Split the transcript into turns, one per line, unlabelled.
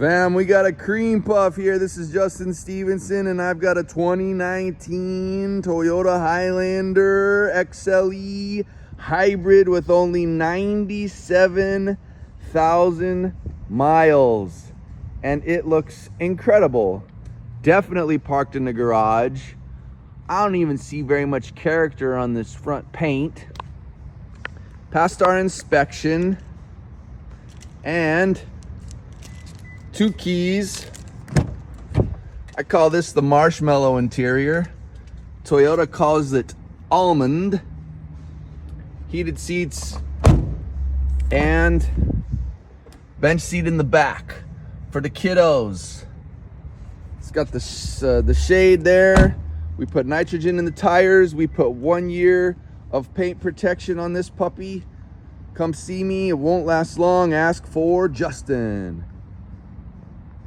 Fam, we got a cream puff here. This is Justin Stevenson, and I've got a 2019 Toyota Highlander XLE hybrid with only 97,000 miles. And it looks incredible. Definitely parked in the garage. I don't even see very much character on this front paint. Passed our inspection. And 2 keys. I call this the marshmallow interior. Toyota calls it almond. Heated seats and bench seat in the back for the kiddos. It's got the shade there. We put nitrogen in the tires. We put 1 year of paint protection on this puppy. Come see me. It won't last long. Ask for Justin.